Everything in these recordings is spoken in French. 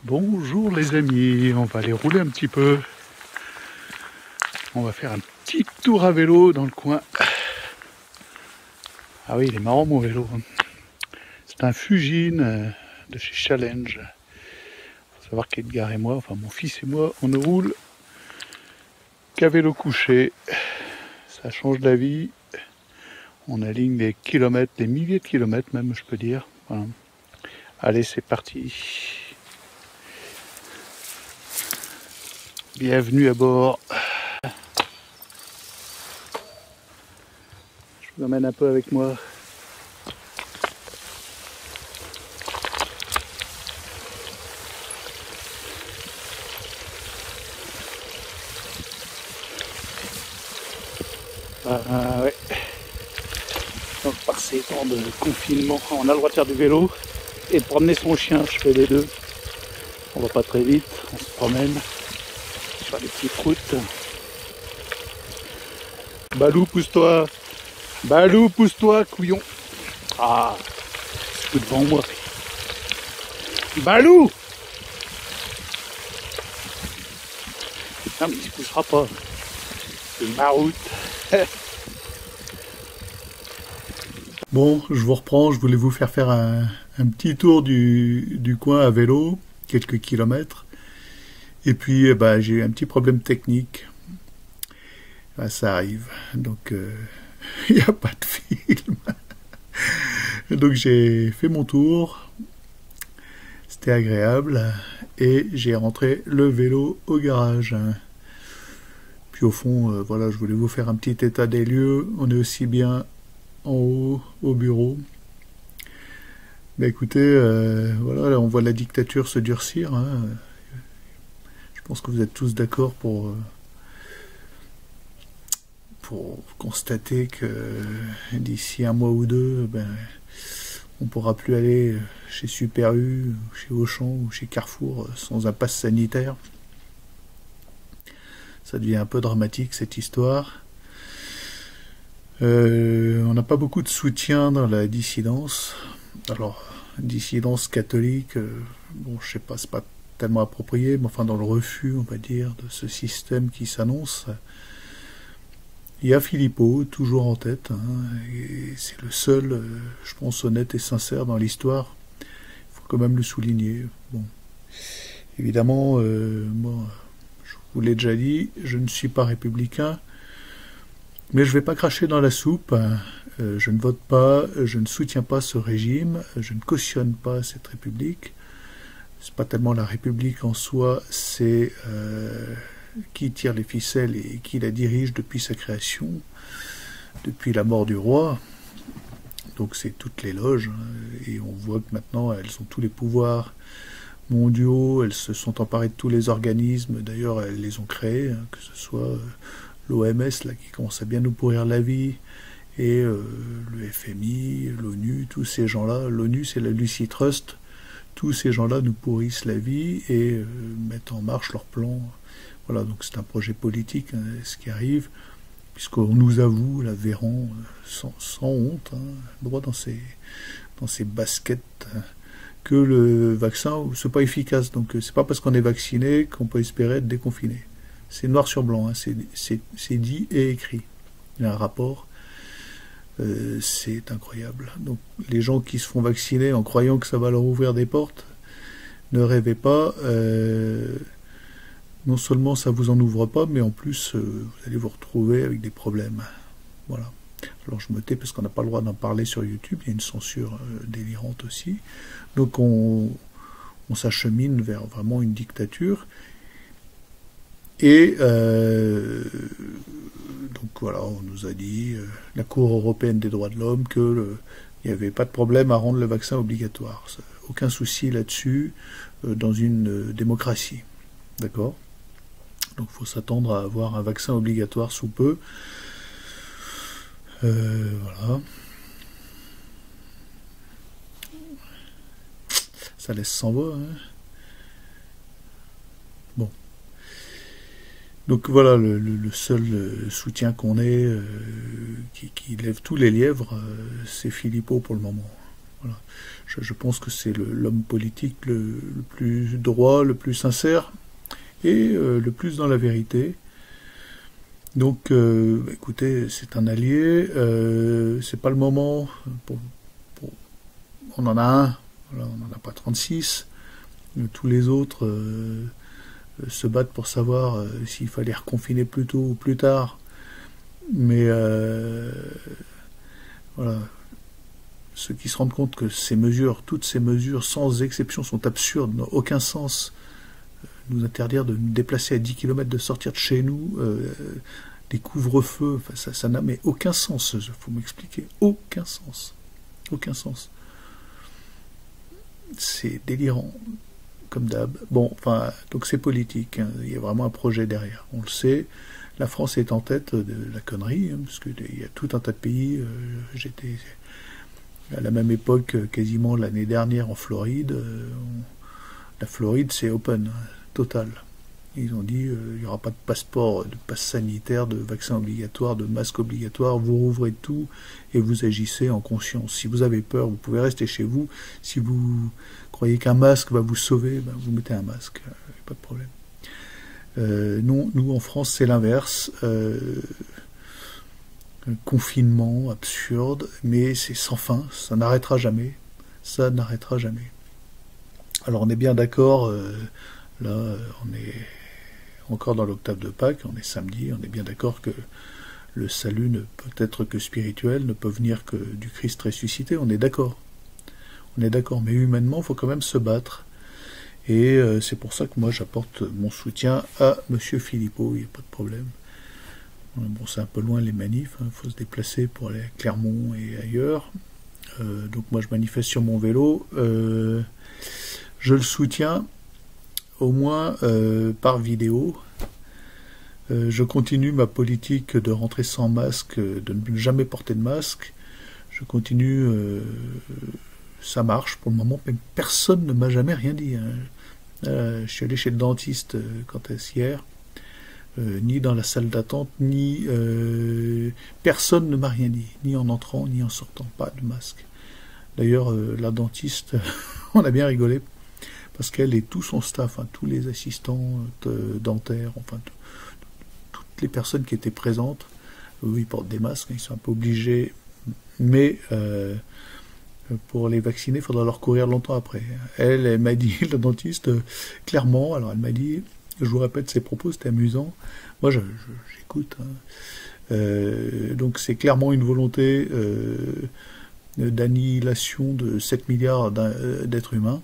Bonjour les amis, on va aller rouler un petit peu. On va faire un petit tour à vélo dans le coin. Ah oui, il est marrant mon vélo. C'est un Fujin de chez Challenge. Il faut savoir qu'Edgar et moi, enfin mon fils et moi, on ne roule qu'à vélo couché. Ça change la vie. On aligne des kilomètres, des milliers de kilomètres même, je peux dire. Voilà. Allez, c'est parti. Bienvenue à bord. Je vous emmène un peu avec moi. Ouais. Donc par ces temps de confinement, on a le droit de faire du vélo et de promener son chien. Je fais les deux. On va pas très vite, on se promène sur les petites routes. Balou, pousse-toi. Balou, pousse-toi, couillon. Ah, c'est tout devant moi. Balou! Putain, mais il ne poussera pas. C'est ma route. Bon, je vous reprends. Je voulais vous faire un petit tour du coin à vélo, quelques kilomètres. Et puis, j'ai eu un petit problème technique. Ça arrive. Donc, il n'y a pas de film. Donc, j'ai fait mon tour. C'était agréable. Et j'ai rentré le vélo au garage. Puis au fond, voilà, je voulais vous faire un petit état des lieux. On est aussi bien en haut, au bureau. Écoutez, voilà, on voit la dictature se durcir. Hein. Je pense que vous êtes tous d'accord pour constater que d'ici un mois ou deux, on ne pourra plus aller chez Super U, chez Auchan ou chez Carrefour sans un pass sanitaire. Ça devient un peu dramatique cette histoire. On n'a pas beaucoup de soutien dans la dissidence. Alors, dissidence catholique, bon, je sais pas, c'est pas tellement approprié, mais enfin dans le refus, on va dire, de ce système qui s'annonce. Il y a Philippot, toujours en tête, hein, et c'est le seul, je pense, honnête et sincère dans l'histoire. Il faut quand même le souligner. Bon, évidemment, moi, je vous l'ai déjà dit, je ne suis pas républicain, mais je ne vais pas cracher dans la soupe. Je ne vote pas, je ne soutiens pas ce régime, je ne cautionne pas cette République. C'est pas tellement la République en soi, c'est qui tire les ficelles et qui la dirige depuis sa création, depuis la mort du roi. Donc c'est toutes les loges, et on voit que maintenant elles ont tous les pouvoirs mondiaux, elles se sont emparées de tous les organismes, d'ailleurs elles les ont créés, que ce soit l'OMS là qui commence à bien nous pourrir la vie, et le FMI, l'ONU, tous ces gens-là. L'ONU c'est la Lucy Trust. Tous ces gens-là nous pourrissent la vie et mettent en marche leurs plans. Voilà, donc c'est un projet politique, hein, ce qui arrive, puisqu'on nous avoue, la Véran, sans honte, hein, droit dans ses baskets, hein, que le vaccin, c'est pas efficace. Donc c'est pas parce qu'on est vacciné qu'on peut espérer être déconfiné. C'est noir sur blanc, hein, c'est dit et écrit. Il y a un rapport. C'est incroyable. Donc les gens qui se font vacciner en croyant que ça va leur ouvrir des portes, ne rêvez pas. Non seulement ça vous en ouvre pas, mais en plus vous allez vous retrouver avec des problèmes. Voilà. Alors je me tais parce qu'on n'a pas le droit d'en parler sur YouTube. Il y a une censure délirante aussi. Donc on s'achemine vers vraiment une dictature. Et donc voilà, on nous a dit, la Cour européenne des droits de l'homme, qu'il n'y avait pas de problème à rendre le vaccin obligatoire. Aucun souci là-dessus dans une démocratie. D'accord ? Donc il faut s'attendre à avoir un vaccin obligatoire sous peu. Voilà. Ça laisse sans voix, hein. Bon. Donc voilà, le seul soutien qu'on ait, qui lève tous les lièvres, c'est Philippot pour le moment. Voilà. Je pense que c'est l'homme politique le plus droit, le plus sincère et le plus dans la vérité. Donc, écoutez, c'est un allié. C'est pas le moment. On en a un. Voilà, on n'en a pas 36. Tous les autres se battent pour savoir s'il fallait reconfiner plus tôt ou plus tard. Mais voilà, ceux qui se rendent compte que ces mesures, toutes ces mesures, sans exception, sont absurdes, n'ont aucun sens. Nous interdire de nous déplacer à 10 km, de sortir de chez nous, des couvre-feux, enfin, ça n'a mais aucun sens, il faut m'expliquer, aucun sens. Aucun sens. C'est délirant, comme d'hab. Bon, enfin, donc c'est politique, hein. Il y a vraiment un projet derrière, on le sait. La France est en tête de la connerie, hein, parce qu'il y a tout un tas de pays. J'étais à la même époque, quasiment l'année dernière, en Floride. La Floride, c'est open, hein, total. Ils ont dit il n'y aura pas de passeport, de passe sanitaire, de vaccin obligatoire, de masque obligatoire. Vous rouvrez tout et vous agissez en conscience. Si vous avez peur, vous pouvez rester chez vous. Si vous croyez qu'un masque va vous sauver, ben vous mettez un masque, pas de problème. Nous en France c'est l'inverse, confinement absurde, mais c'est sans fin, ça n'arrêtera jamais, ça n'arrêtera jamais. Alors on est bien d'accord, là on est encore dans l'octave de Pâques, on est samedi, on est bien d'accord que le salut ne peut être que spirituel, ne peut venir que du Christ ressuscité, on est d'accord, mais humainement il faut quand même se battre. Et c'est pour ça que moi j'apporte mon soutien à Monsieur Philippot, il n'y a pas de problème. Bon, c'est un peu loin les manifs, il faut se déplacer pour aller à Clermont et ailleurs. Donc moi je manifeste sur mon vélo. Je le soutiens, au moins par vidéo. Je continue ma politique de rentrer sans masque, de ne jamais porter de masque. Je continue... ça marche pour le moment, mais personne ne m'a jamais rien dit. Hein. Je suis allé chez le dentiste quand est-ce hier, ni dans la salle d'attente, ni personne ne m'a rien dit, ni en entrant, ni en sortant, pas de masque. D'ailleurs, la dentiste, on a bien rigolé, parce qu'elle et tout son staff, hein, tous les assistants dentaires, enfin toutes les personnes qui étaient présentes, ils portent des masques, ils sont un peu obligés, mais... pour les vacciner, il faudra leur courir longtemps après. Elle m'a dit, la dentiste, clairement, alors elle m'a dit, je vous répète ses propos, c'était amusant, moi j'écoute, hein. Donc c'est clairement une volonté d'annihilation de 7 milliards d'êtres humains,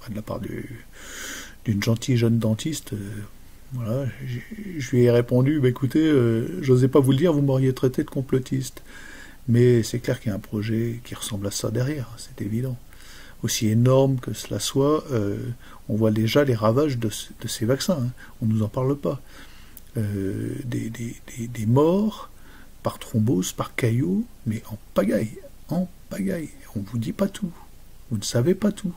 de la part d'une gentille jeune dentiste. Voilà, je lui ai répondu, bah, écoutez, j'osais pas vous le dire, vous m'auriez traité de complotiste. Mais c'est clair qu'il y a un projet qui ressemble à ça derrière, c'est évident. Aussi énorme que cela soit, on voit déjà les ravages de ces vaccins, hein. On ne nous en parle pas. Des morts par thrombose, par caillot, mais en pagaille, en pagaille. On ne vous dit pas tout, vous ne savez pas tout.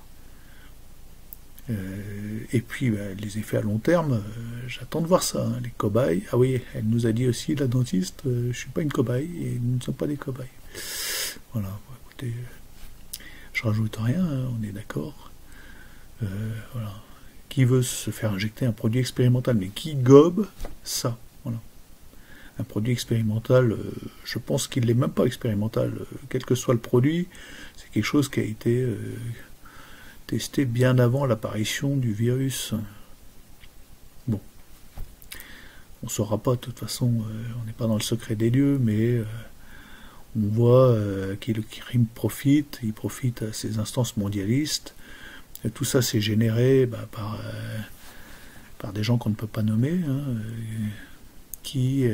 Et puis les effets à long terme, j'attends de voir ça, hein. Les cobayes, ah oui, elle nous a dit aussi, la dentiste, je suis pas une cobaye et nous ne sommes pas des cobayes. Voilà, bon, écoutez, je rajoute rien, hein, on est d'accord. Voilà. Qui veut se faire injecter un produit expérimental, mais qui gobe ça, voilà. Un produit expérimental, je pense qu'il n'est même pas expérimental, quel que soit le produit, c'est quelque chose qui a été testé bien avant l'apparition du virus. Bon, on ne saura pas, de toute façon, on n'est pas dans le secret des dieux, mais on voit que le crime profite, il profite à ces instances mondialistes, et tout ça c'est généré par des gens qu'on ne peut pas nommer, hein, qui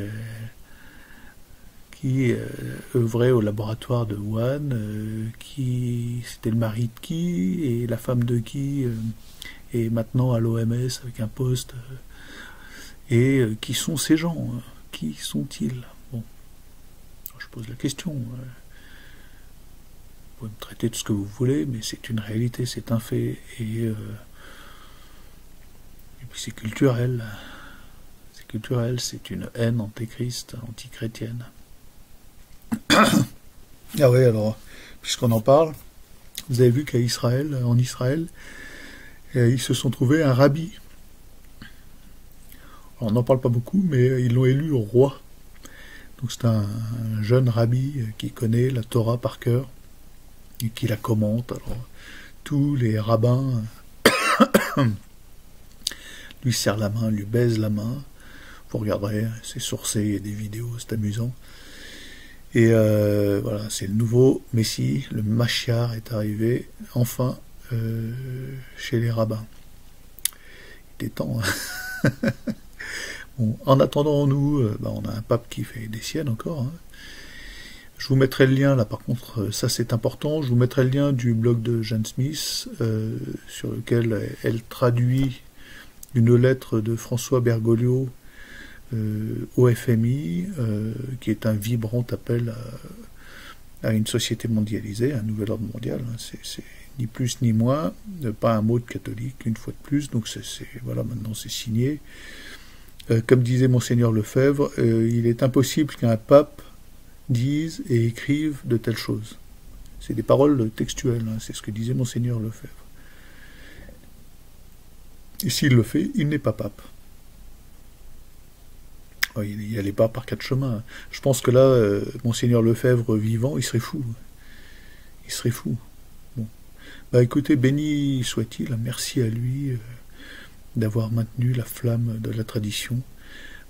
œuvrait au laboratoire de Wuhan, qui c'était le mari de qui et la femme de qui est maintenant à l'OMS avec un poste, et qui sont ces gens, qui sont-ils? Bon, alors, je pose la question, vous pouvez me traiter de ce que vous voulez, mais c'est une réalité, c'est un fait, et puis c'est culturel, c'est une haine antéchrist, antichrétienne. Ah oui, alors, puisqu'on en parle, vous avez vu qu'à Israël, en Israël, ils se sont trouvés un rabbi. Alors, on n'en parle pas beaucoup, mais ils l'ont élu roi. Donc c'est un jeune rabbi qui connaît la Torah par cœur et qui la commente. Alors, tous les rabbins lui serrent la main, lui baisent la main. Vous regarderez, c'est sourcé, il y a des vidéos, c'est amusant. Et voilà, c'est le nouveau Messie, le Mashiach est arrivé, enfin, chez les rabbins. Il était temps. Hein. Bon, en attendant, nous, on a un pape qui fait des siennes encore. Hein. Je vous mettrai le lien, là par contre, ça c'est important, je vous mettrai le lien du blog de Jeanne Smith, sur lequel elle traduit une lettre de François Bergoglio au FMI, qui est un vibrant appel à une société mondialisée, à un nouvel ordre mondial. Hein. C'est ni plus ni moins, pas un mot de catholique, une fois de plus, donc voilà, maintenant c'est signé. Comme disait Monseigneur Lefebvre, il est impossible qu'un pape dise et écrive de telles choses. C'est des paroles textuelles, hein, c'est ce que disait Monseigneur Lefebvre. Et s'il le fait, il n'est pas pape. Il n'y allait pas par quatre chemins. Je pense que là, Monseigneur Lefebvre vivant, il serait fou. Il serait fou. Bon. Écoutez, béni soit-il, merci à lui d'avoir maintenu la flamme de la tradition.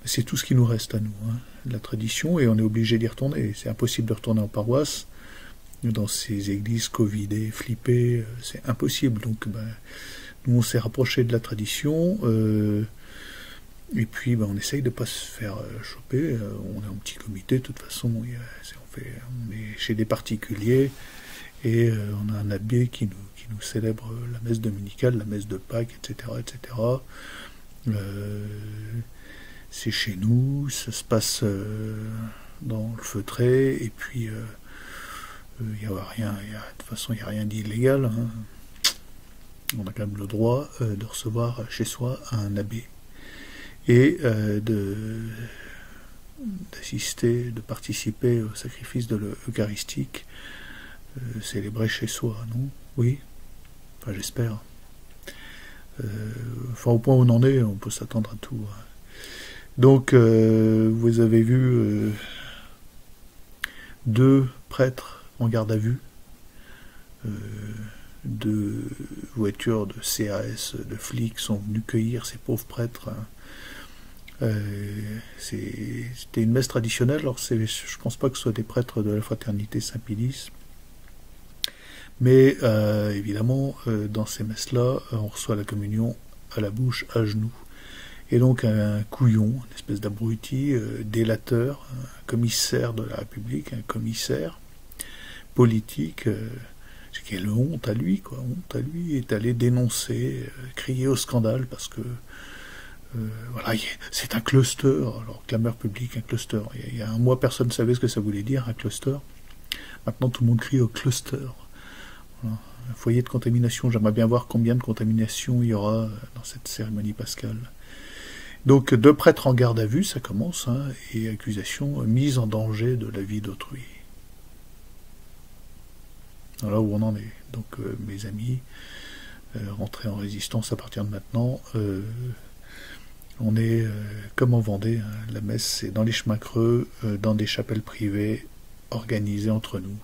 C'est tout ce qui nous reste à nous, hein, la tradition, et on est obligé d'y retourner. C'est impossible de retourner en paroisse, dans ces églises covidées, flippées, c'est impossible. Donc, nous, on s'est rapproché de la tradition, et puis on essaye de ne pas se faire choper. On est en petit comité, de toute façon, on est chez des particuliers, et on a un abbé qui nous célèbre la messe dominicale, la messe de Pâques, etc. etc. C'est chez nous, ça se passe dans le feutré, et puis il n'y a rien, de toute façon il n'y a rien d'illégal. Hein. On a quand même le droit de recevoir chez soi un abbé et d'assister, de participer au sacrifice de l'Eucharistique, célébré chez soi, non? Oui, enfin j'espère. Au point où on en est, on peut s'attendre à tout. Hein. Donc, vous avez vu 2 prêtres en garde à vue, 2 voitures de CAS, de flics sont venus cueillir ces pauvres prêtres. Hein. C'était une messe traditionnelle, alors je pense pas que ce soit des prêtres de la fraternité Saint-Pédis, mais évidemment, dans ces messes-là, on reçoit la communion à la bouche, à genoux. Et donc un couillon, une espèce d'abruti, délateur, un commissaire de la République, un commissaire politique, quelle honte à lui, quoi, honte à lui, est allé dénoncer, crier au scandale, parce que voilà, c'est un cluster, alors clameur publique, un cluster. Il y a un mois, personne ne savait ce que ça voulait dire, un cluster. Maintenant, tout le monde crie au cluster. Voilà. Un foyer de contamination, j'aimerais bien voir combien de contamination il y aura dans cette cérémonie pascale. Donc 2 prêtres en garde à vue, ça commence, hein, et accusation mise en danger de la vie d'autrui. Voilà où on en est. Donc mes amis, rentrez en résistance à partir de maintenant. On est comme en Vendée, hein, la messe c'est dans les chemins creux, dans des chapelles privées, organisées entre nous,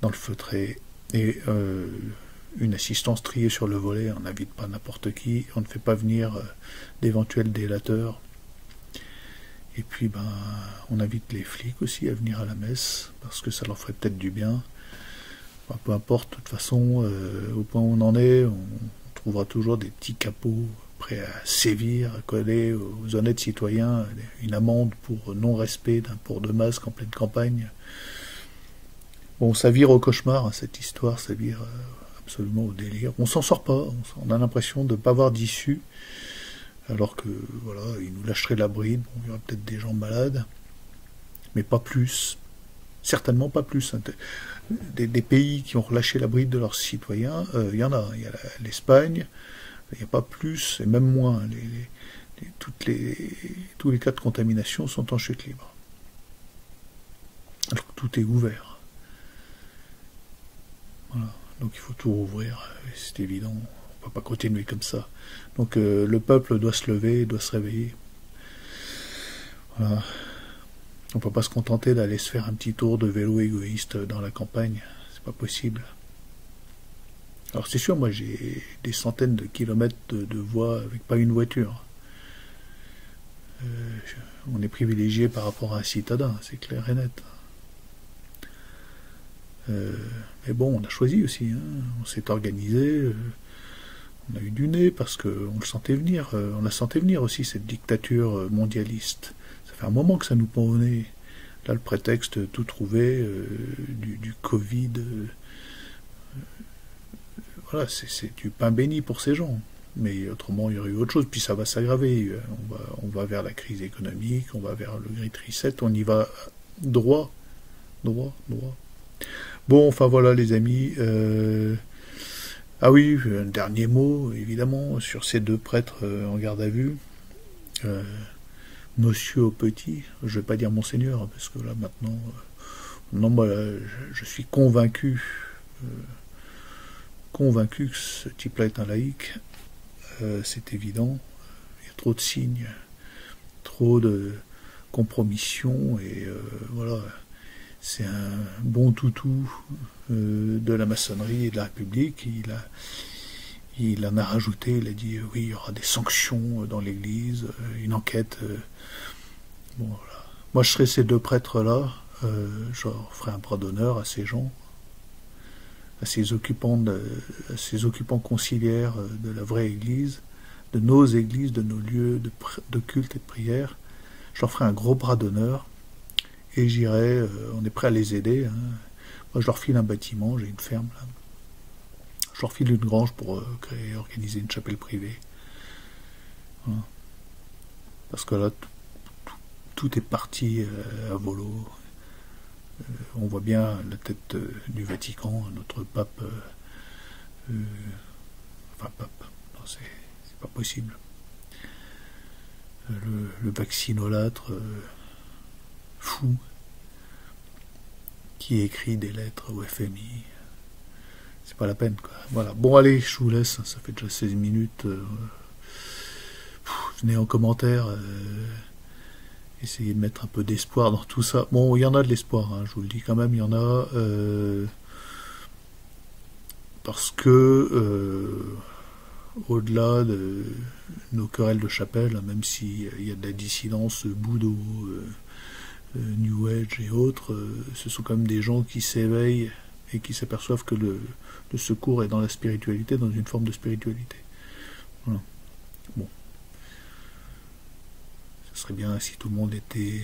dans le feutré, et une assistance triée sur le volet, on n'invite pas n'importe qui, on ne fait pas venir d'éventuels délateurs. Et puis on invite les flics aussi à venir à la messe, parce que ça leur ferait peut-être du bien. Peu importe, de toute façon, au point où on en est, on trouvera toujours des petits capots prêts à sévir, à coller aux honnêtes citoyens une amende pour non-respect d'un port de masque en pleine campagne. Bon, ça vire au cauchemar, hein, cette histoire, ça vire absolument au délire. On s'en sort pas, on a l'impression de ne pas avoir d'issue, alors que, voilà, ils nous lâcheraient la bride, bon, il y aura peut-être des gens malades, mais pas plus, certainement pas plus. Hein. Des pays qui ont relâché la bride de leurs citoyens, il y en a. Il y a l'Espagne, il n'y a pas plus, et même moins. Tous les cas de contamination sont en chute libre. Alors que tout est ouvert. Voilà. Donc il faut tout rouvrir, c'est évident, on ne peut pas continuer comme ça. Donc le peuple doit se lever, doit se réveiller. Voilà. On ne peut pas se contenter d'aller se faire un petit tour de vélo égoïste dans la campagne, c'est pas possible. Alors c'est sûr, moi j'ai des centaines de kilomètres de voies avec pas une voiture. On est privilégié par rapport à un citadin, c'est clair et net. Mais bon, on a choisi aussi, hein. On s'est organisé, on a eu du nez parce qu'on le sentait venir, on la sentait venir aussi, cette dictature mondialiste. Ça fait un moment que ça nous pend au nez. Là, le prétexte tout trouvé, du Covid, voilà, c'est du pain béni pour ces gens. Mais autrement, il y aurait eu autre chose, puis ça va s'aggraver. On va vers la crise économique, on va vers le Great Reset, on y va droit. Bon, enfin voilà les amis. Ah oui, un dernier mot, évidemment, sur ces deux prêtres en garde à vue. Monsieur au petit, je vais pas dire monseigneur, parce que là maintenant, non, moi, je suis convaincu que ce type-là est un laïc. C'est évident. Il y a trop de signes, trop de compromission, et voilà. C'est un bon toutou de la maçonnerie et de la République. Il en a rajouté, il a dit oui, il y aura des sanctions dans l'Église, une enquête. Bon, voilà. Moi, je serais ces deux prêtres-là, je leur ferai un bras d'honneur à ces gens, à ces occupants conciliaires de la vraie Église, de nos églises, de nos lieux de culte et de prière. Je leur ferai un gros bras d'honneur. Et j'irai, on est prêt à les aider. Hein. Moi, je leur file un bâtiment, j'ai une ferme là. Je leur file une grange pour organiser une chapelle privée. Hein. Parce que là, tout est parti à volo. On voit bien la tête du Vatican, notre pape. Enfin, pape, non, c'est pas possible. Le vaccinolâtre. Fou, qui écrit des lettres au FMI. C'est pas la peine, quoi. Voilà. Bon, allez, je vous laisse, ça fait déjà 16 minutes. Venez en commentaire, essayez de mettre un peu d'espoir dans tout ça. Bon, il y en a de l'espoir, hein, je vous le dis quand même, il y en a. Parce que, au-delà de nos querelles de chapelle, même s'il y a de la dissidence bouddho, New Age et autres, ce sont quand même des gens qui s'éveillent et qui s'aperçoivent que le secours est dans la spiritualité, dans une forme de spiritualité. Voilà. Bon. Ce serait bien si tout le monde était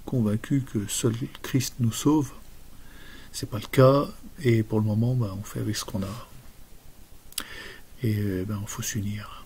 convaincu que seul Christ nous sauve. C'est pas le cas, et pour le moment, on fait avec ce qu'on a. Et il faut s'unir.